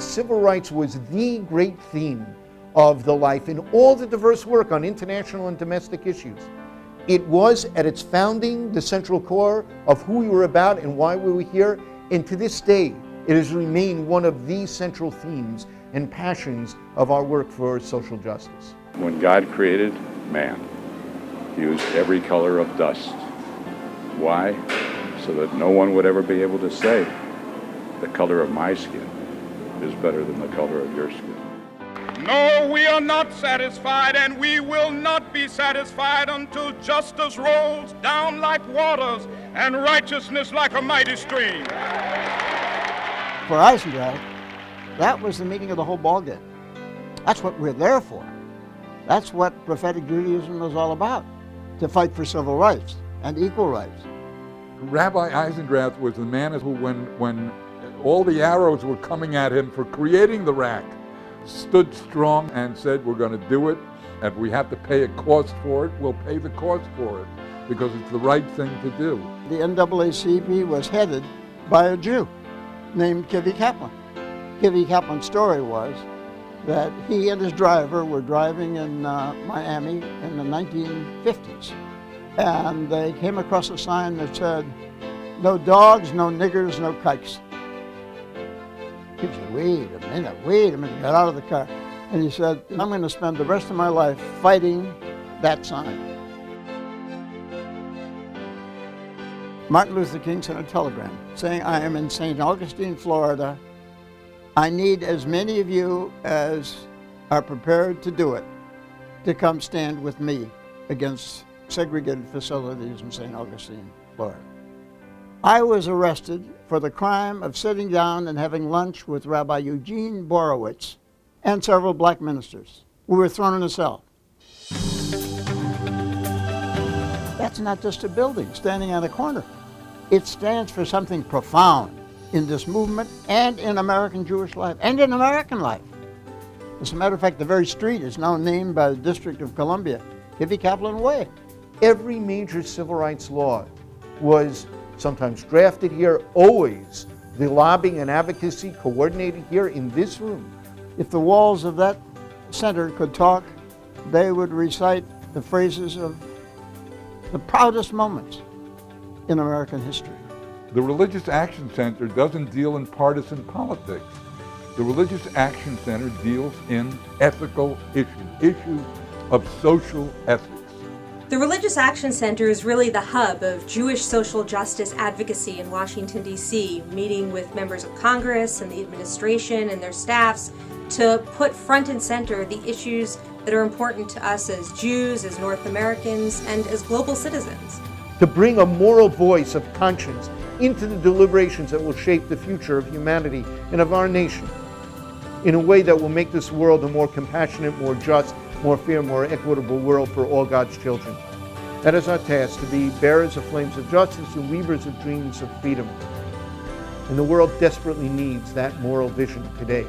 civil rights was the great theme of the life in all the diverse work on international and domestic issues. It was at its founding the central core of who we were about and why we were here, and to this day it has remained one of the central themes and passions of our work for social justice. When God created man, he used every color of dust. Why? So that no one would ever be able to say, the color of my skin is better than the color of your skin. No, we are not satisfied, and we will not be satisfied until justice rolls down like waters and righteousness like a mighty stream. For Eisendrath, that was the meaning of the whole ballgame. That's what we're there for. That's what prophetic Judaism was all about, to fight for civil rights and equal rights. Rabbi Eisendrath was the man who, when all the arrows were coming at him for creating the RAC, stood strong and said, we're going to do it. If we have to pay a cost for it, we'll pay the cost for it, because it's the right thing to do. The NAACP was headed by a Jew named Kivie Kaplan. Kivie Kaplan's story was that he and his driver were driving in Miami in the 1950s, and they came across a sign that said, no dogs, no niggers, no kikes. He said, wait a minute, got out of the car. And he said, I'm going to spend the rest of my life fighting that sign. Martin Luther King sent a telegram saying, I am in St. Augustine, Florida. I need as many of you as are prepared to do it to come stand with me against segregated facilities in St. Augustine, Florida. I was arrested for the crime of sitting down and having lunch with Rabbi Eugene Borowitz and several black ministers. We were thrown in a cell. That's not just a building standing on a corner. It stands for something profound in this movement and in American Jewish life and in American life. As a matter of fact, the very street is now named by the District of Columbia, Kivie Kaplan Way. Every major civil rights law was sometimes drafted here, always the lobbying and advocacy coordinated here in this room. If the walls of that center could talk, they would recite the phrases of the proudest moments in American history. The Religious Action Center doesn't deal in partisan politics. The Religious Action Center deals in ethical issues of social ethics. The Religious Action Center is really the hub of Jewish social justice advocacy in Washington, D.C., meeting with members of Congress and the administration and their staffs to put front and center the issues that are important to us as Jews, as North Americans, and as global citizens. To bring a moral voice of conscience into the deliberations that will shape the future of humanity and of our nation in a way that will make this world a more compassionate, more just, more fair, more equitable world for all God's children. That is our task, to be bearers of flames of justice and weavers of dreams of freedom. And the world desperately needs that moral vision today.